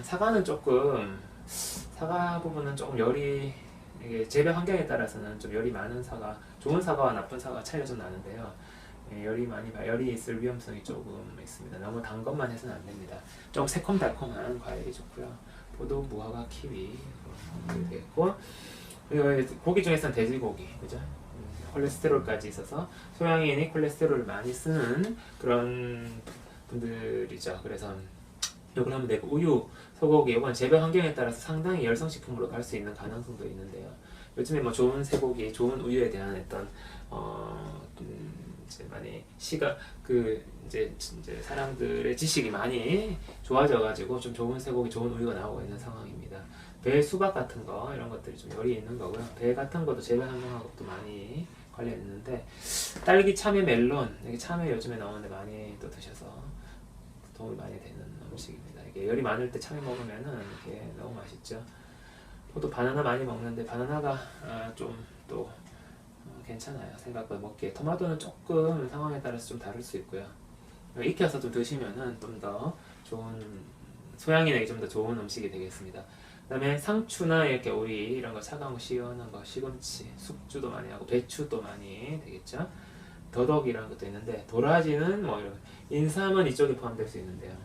사과는 조금, 사과 부분은 조금 열이, 이게 재배 환경에 따라서는 좀 열이 많은 사과, 좋은 사과와 나쁜 사과 차이가 좀 나는데요. 열이 있을 위험성이 조금 있습니다. 너무 단 것만 해서는 안 됩니다. 좀 새콤달콤한 과일이 좋고요. 포도, 무화과, 키위 이렇게 되겠고, 그리고 고기 중에서는 돼지고기, 그죠? 콜레스테롤까지 있어서 소양인이 콜레스테롤을 많이 쓰는 그런 분들이죠. 그래서 이걸 하면 되고, 우유, 소고기, 이건 재배 환경에 따라서 상당히 열성식품으로 갈 수 있는 가능성도 있는데요. 요즘에 좋은 쇠고기, 좋은 우유에 대한 어떤 이제 많이 이제 사람들의 지식이 많이 좋아져가지고 좀 좋은 쇠고기, 좋은 우유가 나오고 있는 상황입니다. 배, 수박 같은 거 이런 것들이 좀 열이 있는 거고요. 배 같은 것도 재배 환경하고 또 많이 관련 있는데, 딸기, 참외, 멜론, 이게 참외 요즘에 나오는데 많이 또 드셔서 도움이 많이 되는 음식입니다. 이게 열이 많을 때 참외 먹으면은 이게 너무 맛있죠. 포도, 바나나 많이 먹는데 바나나가 좀 또 괜찮아요. 생각보다 먹기에. 토마토는 조금 상황에 따라서 좀 다를 수 있고요. 익혀서 좀 드시면은 좀 더 좋은, 소양인에게 좀 더 좋은 음식이 되겠습니다. 그 다음에 상추나 이렇게 오이 이런 거 차가운 거, 시원한 거, 시금치, 숙주도 많이 하고 배추도 많이 되겠죠. 더덕이라는 것도 있는데, 도라지는 이런, 인삼은 이쪽에 포함될 수 있는데요.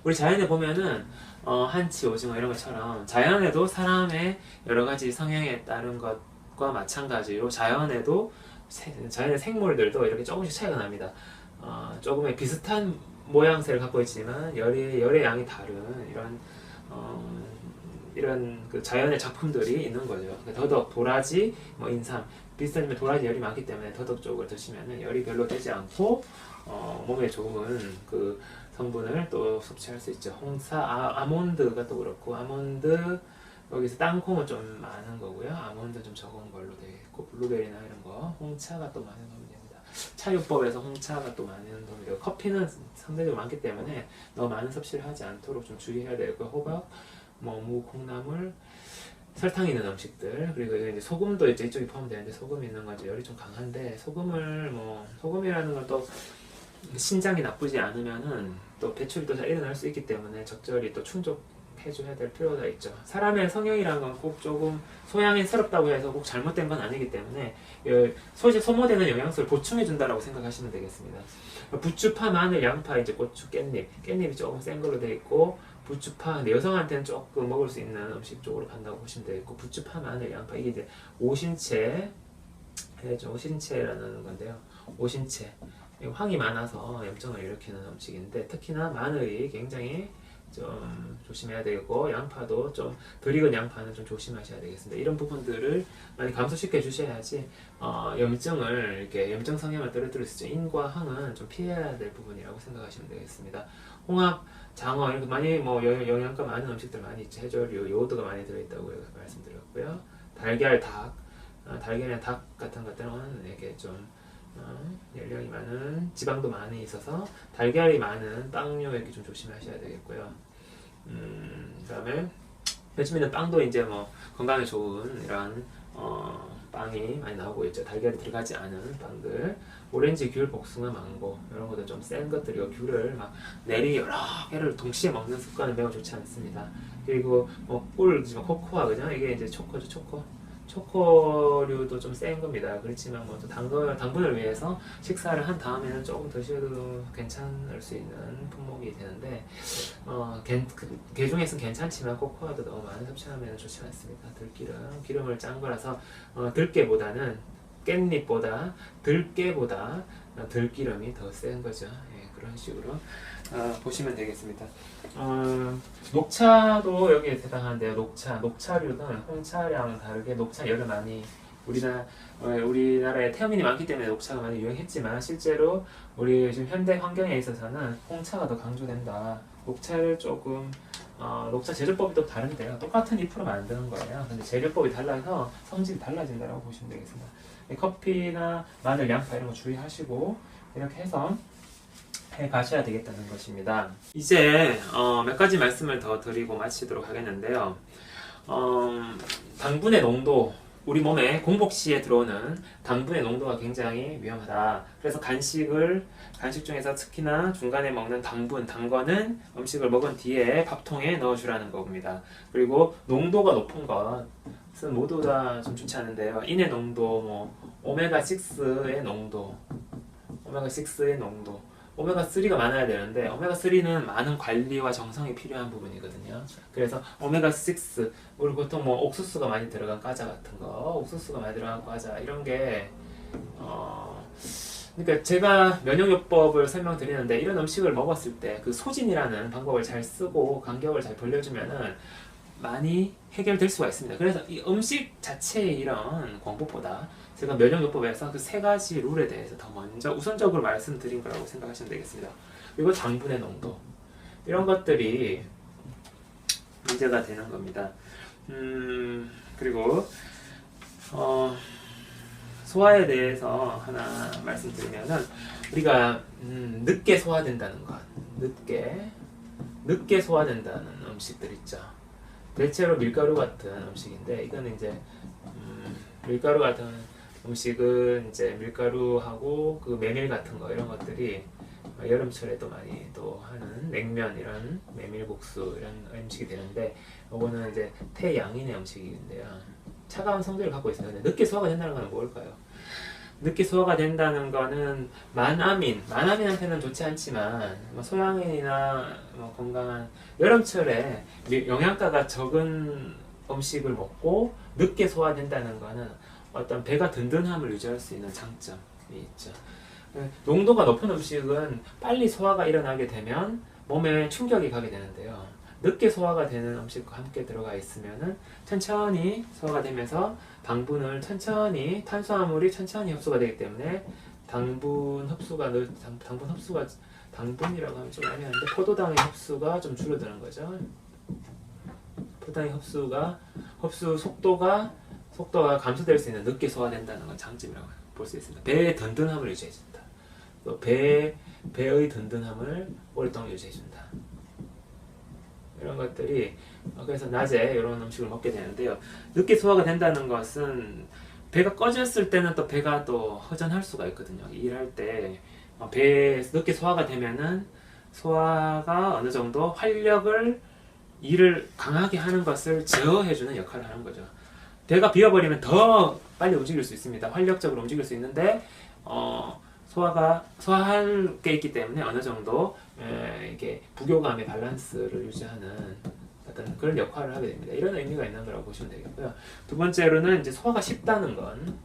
우리 자연에 보면은 한치, 오징어 이런 것처럼 자연에도 사람의 여러 가지 성향에 따른 것과 마찬가지로 자연의 생물들도 이렇게 조금씩 차이가 납니다. 조금의 비슷한 모양새를 갖고 있지만 열의 양이 다른 이런 그 자연의 작품들이 있는 거죠. 더덕, 도라지, 인삼 비슷하지만 도라지 열이 많기 때문에 더덕 쪽을 드시면 열이 별로 되지 않고 몸에 좋은 그 성분을 또 섭취할 수 있죠. 홍차, 아몬드가 또 그렇고, 아몬드 여기서 땅콩은 좀 많은 거고요. 아몬드 좀 적은 걸로 되어 있고, 블루베리나 이런 거, 홍차가 또 많은 도움이 됩니다. 차유법에서 홍차가 또 많은 도움이 되고, 커피는 상대적으로 많기 때문에 너무 많은 섭취를 하지 않도록 좀 주의해야 되고요. 호박, 무, 콩나물, 설탕이 있는 음식들, 그리고 이제 소금도 이제 이쪽에 포함되는데 소금이 있는 건 이제 열이 좀 강한데 소금이라는 건 또 신장이 나쁘지 않으면은 또 배출이 또 잘 일어날 수 있기 때문에 적절히 또 충족해줘야 될 필요가 있죠. 사람의 성향이라는 건 꼭 조금 소양스럽다고 해서 꼭 잘못된 건 아니기 때문에 소모되는 영양소를 보충해준다라고 생각하시면 되겠습니다. 부추, 파, 마늘, 양파, 이제 고추, 깻잎이 조금 센 걸로 되어 있고, 부추, 파, 근데 여성한테는 조금 먹을 수 있는 음식 쪽으로 간다고 보시면 되겠고, 부추, 파, 마늘, 양파, 이게 이제 오신채라는 건데요. 오신채. 황이 많아서 염증을 일으키는 음식인데, 특히나 마늘이 굉장히 좀 조심해야 되고, 양파도 좀 덜 익은 양파는 좀 조심하셔야 되겠습니다. 이런 부분들을 많이 감소시켜 주셔야지 염증 성향을 떨어뜨릴 수 있죠. 인과 항은 좀 피해야 될 부분이라고 생각하시면 되겠습니다. 홍합, 장어 이렇게 많이 영양가 많은 음식들 많이 있죠. 해조류, 요오드가 많이 들어있다고 말씀드렸고요. 달걀이나 닭 같은 것들은 이렇게 좀 열량이 많은, 지방도 많이 있어서 달걀이 많은 빵류 이렇게 좀 조심하셔야 되겠고요. 그다음에 요즘 있는 빵도 이제 건강에 좋은 이런 빵이 많이 나오고 있죠. 달걀이 들어가지 않은 빵들, 오렌지, 귤, 복숭아, 망고 이런 것도 좀 센 것들이고, 귤을 막 여러 개를 동시에 먹는 습관은 매우 좋지 않습니다. 그리고 꿀, 코코아, 그죠? 이게 이제 초코죠. 초코류도 좀 센 겁니다. 그렇지만 또 당분을 위해서 식사를 한 다음에는 조금 드셔도 괜찮을 수 있는 품목이 되는데, 게 중에서는 괜찮지만 코코아도 너무 많이 섭취하면 좋지 않습니다. 기름을 짠 거라서 깻잎보다 들깨보다 들기름이 더 센 거죠. 예, 그런 식으로 보시면 되겠습니다. 녹차도 여기에 해당하는데요. 녹차류는 홍차랑 다르게 열을 많이, 우리나라에 태음인이 많기 때문에 녹차가 많이 유행했지만, 실제로 우리 지금 현대 환경에 있어서는 홍차가 더 강조된다. 녹차를 조금 녹차 제조법이 또 다른데요. 똑같은 잎으로 만드는 거예요. 근데 재료법이 달라서 성질이 달라진다고 보시면 되겠습니다. 커피나 마늘, 양파 이런 거 주의하시고 이렇게 해서 해 가셔야 되겠다는 것입니다. 이제 몇 가지 말씀을 더 드리고 마치도록 하겠는데요. 당분의 농도, 우리 몸에 공복 시에 들어오는 당분의 농도가 굉장히 위험하다. 그래서 간식 중에서 특히나 중간에 먹는 단거는 음식을 먹은 뒤에 밥통에 넣어주라는 겁니다. 그리고 농도가 높은 것은 모두 다 좀 좋지 않은데요. 인의 농도, 오메가6의 농도, 오메가3가 많아야 되는데, 오메가3는 많은 관리와 정성이 필요한 부분이거든요. 그래서 오메가6, 우리 보통 옥수수가 많이 들어간 과자 같은 거, 이런 게, 그러니까 제가 면역요법을 설명드리는데, 이런 음식을 먹었을 때 그 소진이라는 방법을 잘 쓰고 간격을 잘 벌려주면은 많이 해결될 수가 있습니다. 그래서 이 음식 자체의 이런 공부보다 제가 면역요법에서 그 세 가지 룰에 대해서 더 먼저 우선적으로 말씀드린 거라고 생각하시면 되겠습니다. 그리고 당분의 농도, 이런 것들이 문제가 되는 겁니다. 그리고 소화에 대해서 하나 말씀드리면은, 우리가 늦게 소화된다는 것, 늦게 소화된다는 음식들 있죠. 대체로 밀가루 같은 음식인데, 이거는 이제 밀가루 같은 음식은 이제 밀가루하고 그 메밀 같은 거, 이런 것들이 여름철에도 많이 또 하는 냉면, 이런 메밀국수 이런 음식이 되는데, 이거는 이제 태양인의 음식인데요. 차가운 성질을 갖고 있어요. 근데 늦게 소화가 된다는 건 뭘까요? 늦게 소화가 된다는 거는 만아민한테는 좋지 않지만, 소양인이나 건강한 여름철에 영양가가 적은 음식을 먹고 늦게 소화된다는 거는 어떤 배가 든든함을 유지할 수 있는 장점이 있죠. 농도가 높은 음식은 빨리 소화가 일어나게 되면 몸에 충격이 가게 되는데요. 늦게 소화가 되는 음식과 함께 들어가 있으면은 천천히 소화가 되면서 탄수화물이 천천히 흡수가 되기 때문에 당분이라고 하면 좀 애매한데, 포도당의 흡수가 좀 줄어드는 거죠. 포도당의 흡수 속도가 감소될 수 있는, 늦게 소화된다는 건 장점이라고 볼 수 있습니다. 배의 든든함을 유지해준다. 또 배의 든든함을 오랫동안 유지해준다. 이런 것들이 그래서 낮에 이런 음식을 먹게 되는데요. 늦게 소화가 된다는 것은 배가 꺼졌을 때는 또 배가 또 허전할 수가 있거든요. 일할 때 배에 늦게 소화가 되면은 소화가 어느 정도 활력을 일을 강하게 하는 것을 제어해주는 역할을 하는 거죠. 배가 비어버리면 더 빨리 움직일 수 있습니다. 활력적으로 움직일 수 있는데 소화가 소화할 게 있기 때문에 어느 정도 이게 부교감의 밸런스를 유지하는 어떤 그런 역할을 하게 됩니다. 이런 의미가 있는 거라고 보시면 되겠고요. 두 번째로는 이제 소화가 쉽다는 건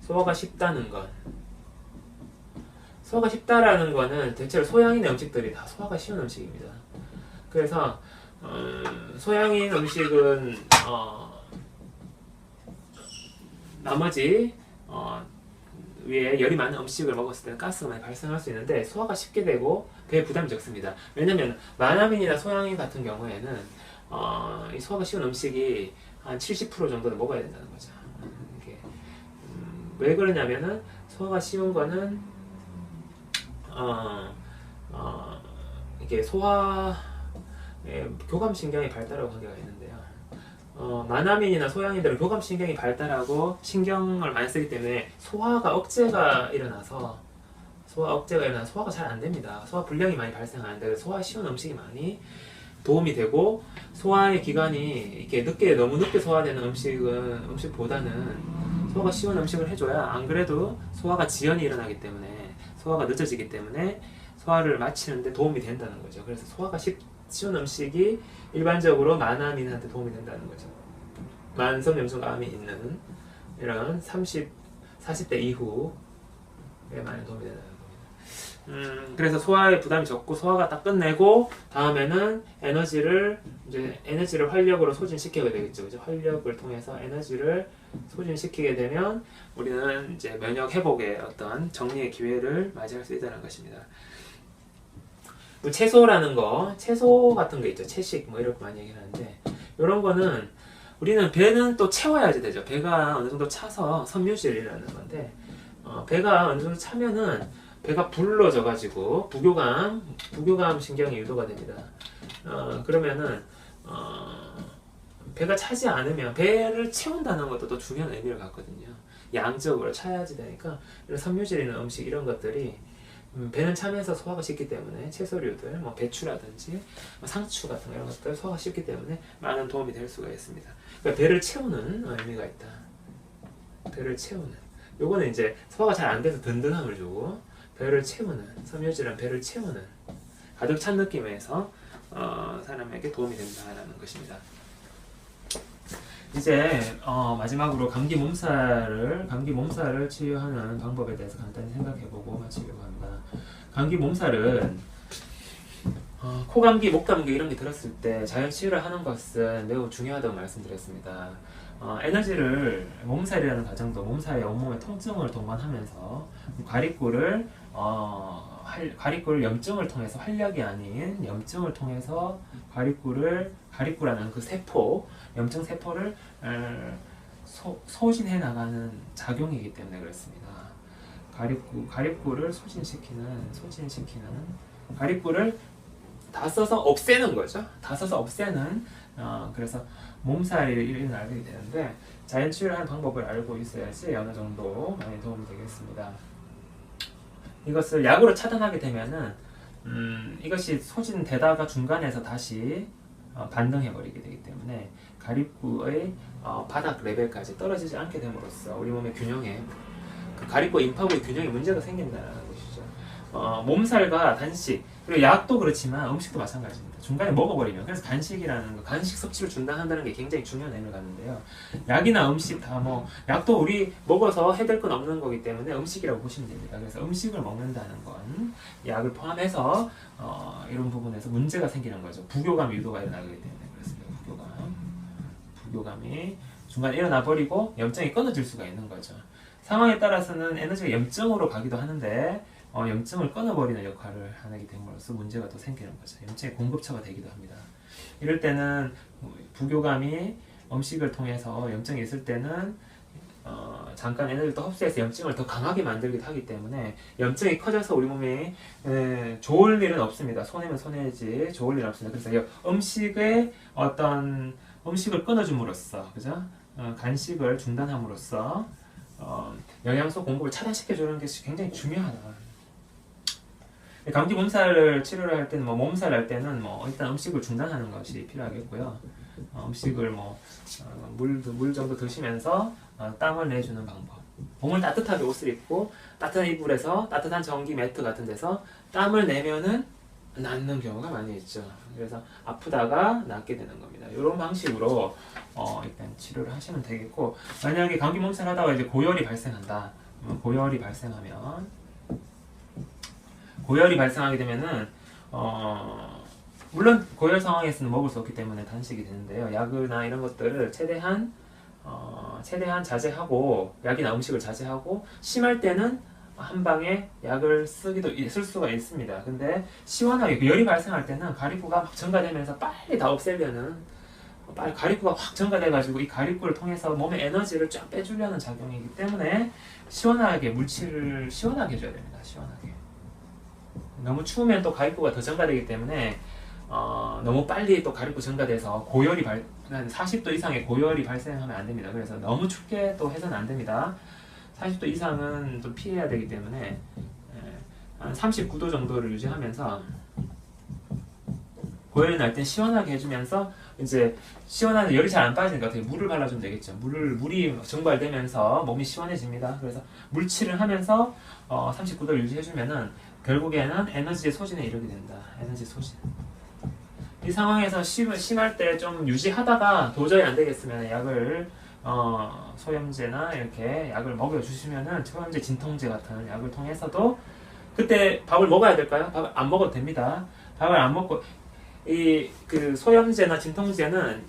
소화가 쉽다라는 거는 대체로 소양인 음식들이 다 소화가 쉬운 음식입니다. 그래서 소양인 음식은 나머지 위에 열이 많은 음식을 먹었을 때는 가스가 많이 발생할 수 있는데 소화가 쉽게 되고 배에 부담이 적습니다. 왜냐면 만화민이나 소양인 같은 경우에는 이 소화가 쉬운 음식이 한 70% 정도는 먹어야 된다는 거죠. 이게, 왜 그러냐면은 소화가 쉬운 거는 이게 소화 교감신경이 발달하고 관계가 있는데요. 만화민이나 소양인들은 교감신경이 발달하고 신경을 많이 쓰기 때문에 소화가 억제가 일어나서 소화가 잘 안 됩니다. 소화 불량이 많이 발생하는데 소화 쉬운 음식이 많이 도움이 되고 소화의 기간이 이렇게 너무 늦게 소화되는 음식보다는 소화가 쉬운 음식을 해줘야 안 그래도 소화가 지연이 일어나기 때문에 소화가 늦어지기 때문에 소화를 마치는데 도움이 된다는 거죠. 그래서 소화가 쉬운 음식이 일반적으로 만화민한테 도움이 된다는 거죠. 만성염증암이 있는 이런 40대 이후에 많이 도움이 된다는 겁니다. 그래서 소화에 부담이 적고 소화가 딱 끝내고 다음에는 에너지를 활력으로 소진시키게 되겠죠. 그죠? 활력을 통해서 에너지를 소진시키게 되면 우리는 이제 면역 회복의 어떤 정리의 기회를 맞이할 수 있다는 것입니다. 채소라는 거, 채소 같은 거 있죠. 채식 뭐 이렇게 많이 얘기를 하는데 이런 거는 우리는 배는 또 채워야지 되죠. 배가 어느 정도 차서 섬유질이라는 건데 배가 어느 정도 차면은 배가 불러져 가지고 부교감 신경이 유도가 됩니다. 그러면은 배가 차지 않으면 배를 채운다는 것도 또 중요한 의미를 갖거든요. 양적으로 차야지 되니까 이런 섬유질 있는 음식 이런 것들이 배는 차면서 소화가 쉽기 때문에 채소류들, 뭐 배추라든지 뭐 상추 같은 이런 것들 소화가 쉽기 때문에 많은 도움이 될 수가 있습니다. 그러니까 배를 채우는 의미가 있다. 배를 채우는. 요거는 이제 소화가 잘 안 돼서 든든함을 주고 배를 채우는 섬유질은 배를 채우는 가득 찬 느낌에서 사람에게 도움이 된다는 것입니다. 이제 마지막으로 감기 몸살을 치료하는 방법에 대해서 간단히 생각해보고 마치려고 합니다. 감기 몸살은 코감기, 목감기 이런 게 들었을 때 자연 치유를 하는 것은 매우 중요하다고 말씀드렸습니다. 몸살이라는 과정도 몸살의 온몸의 통증을 동반하면서 과립골을 염증을 통해서 활력이 아닌 염증을 통해서 과립골이라는 그 세포, 염증 세포를 소진해 나가는 작용이기 때문에 그렇습니다. 과립골을 소진시키는 과립골을 다 써서 없애는 거죠. 그래서 몸살이 일어나게 되는데 자연 치유를 하는 방법을 알고 있어야지 어느 정도 많이 도움이 되겠습니다. 이것을 약으로 차단하게 되면은 이것이 소진되다가 중간에서 다시 반등해버리게 되기 때문에 가립구의 바닥 레벨까지 떨어지지 않게 됨으로써 우리 몸의 균형에 그 가립구 임파구의 균형에 문제가 생긴다는 것이죠. 몸살과 단식 그리고 약도 그렇지만 음식도 마찬가지입니다. 중간에 먹어버리면 그래서 간식이라는 거, 간식 섭취를 중단한다는 게 굉장히 중요한 의미를 갖는데요. 약이나 음식 다 약도 우리 먹어서 해될 건 없는 거기 때문에 음식이라고 보시면 됩니다. 그래서 음식을 먹는다는 건 약을 포함해서 이런 부분에서 문제가 생기는 거죠. 부교감 유도가 일어나기 때문에 그렇습니다. 부교감이 중간에 일어나 버리고 염증이 끊어질 수가 있는 거죠. 상황에 따라서는 에너지가 염증으로 가기도 하는데 염증을 끊어버리는 역할을 하게 됨으로써 문제가 또 생기는 거죠. 염증의 공급처가 되기도 합니다. 이럴 때는 부교감이 음식을 통해서 염증이 있을 때는 잠깐 에너지를 또 흡수해서 염증을 더 강하게 만들기도 하기 때문에 염증이 커져서 우리 몸에 좋을 일은 없습니다. 손해면 손해지 좋을 일은 없습니다. 그래서 음식의 어떤 음식을 끊어줌으로써, 그죠? 간식을 중단함으로써 영양소 공급을 차단시켜주는 것이 굉장히 중요하다. 감기 몸살을 치료를 할 때는 몸살 할 때는 일단 음식을 중단하는 것이 필요하겠고요. 음식을 물 정도 드시면서 땀을 내주는 방법. 몸을 따뜻하게 옷을 입고 따뜻한 이불에서 따뜻한 전기 매트 같은 데서 땀을 내면은 낫는 경우가 많이 있죠. 그래서 아프다가 낫게 되는 겁니다. 이런 방식으로 일단 치료를 하시면 되겠고, 만약에 감기 몸살 하다가 이제 고열이 발생한다. 고열이 발생하게 되면은 물론 고열 상황에서는 먹을 수 없기 때문에 단식이 되는데요. 약이나 이런 것들을 최대한 자제하고, 약이나 음식을 자제하고, 심할 때는 한 방에 약을 쓸 수가 있습니다. 근데 시원하게 열이 발생할 때는 가리부가 막 증가되면서 빨리 다 없애려는, 빨리 가리부가 확 증가돼가지고 이 가리부를 통해서 몸의 에너지를 쫙 빼주려는 작용이기 때문에 시원하게 물질을 시원하게 해줘야 됩니다. 시원하게. 너무 추우면 또 가리부가 더 증가되기 때문에 너무 빨리 또 가리부 증가돼서 한 40도 이상의 고열이 발생하면 안 됩니다. 그래서 너무 춥게 또 해서는 안 됩니다. 40도 이상은 좀 피해야 되기 때문에 한 39도 정도를 유지하면서 고열이 날 땐 시원하게 해주면서, 이제 시원한 열이 잘 안 빠지니까 어떻게 물을 발라주면 되겠죠. 물이 증발되면서 몸이 시원해집니다. 그래서 물칠을 하면서 39도를 유지해주면은 결국에는 에너지의 소진에 이르게 된다. 에너지 소진. 이 상황에서 심할 때 좀 유지하다가 도저히 안 되겠으면 약을 소염제나 이렇게 약을 먹여주시면은, 소염제, 진통제 같은 약을 통해서도, 그때 밥을 먹어야 될까요? 밥을 안 먹어도 됩니다. 밥을 안 먹고, 그 소염제나 진통제는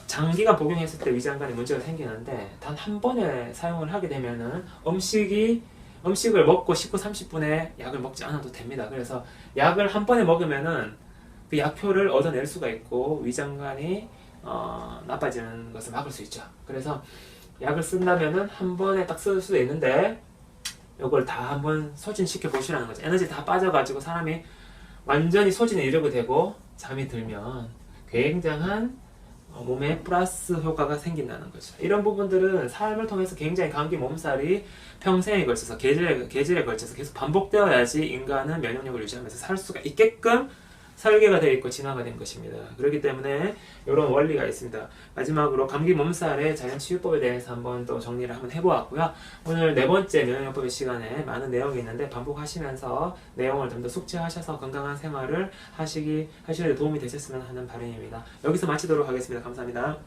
장기간 복용했을 때 위장관에 문제가 생기는데, 단 한 번에 사용을 하게 되면은 음식을 먹고 19, 30분에 약을 먹지 않아도 됩니다. 그래서 약을 한 번에 먹으면은 그 약효를 얻어낼 수가 있고 위장관이 나빠지는 것을 막을 수 있죠. 그래서 약을 쓴다면은 한 번에 딱 쓸 수도 있는데, 이걸 다 한번 소진시켜 보시라는 거죠. 에너지 다 빠져가지고 사람이 완전히 소진에 이르게 되고 잠이 들면 굉장한 몸에 플러스 효과가 생긴다는 거죠. 이런 부분들은 삶을 통해서 굉장히 감기 몸살이 평생에 걸쳐서 계절에 걸쳐서 계속 반복되어야지 인간은 면역력을 유지하면서 살 수가 있게끔 설계가 되어 있고 진화가 된 것입니다. 그렇기 때문에 이런 원리가 있습니다. 마지막으로 감기 몸살의 자연치유법에 대해서 한번 또 정리를 한번 해보았고요. 오늘 네 번째 면역요법의 시간에 많은 내용이 있는데 반복하시면서 내용을 좀 더 숙지하셔서 건강한 생활을 하시는 데 도움이 되셨으면 하는 바람입니다. 여기서 마치도록 하겠습니다. 감사합니다.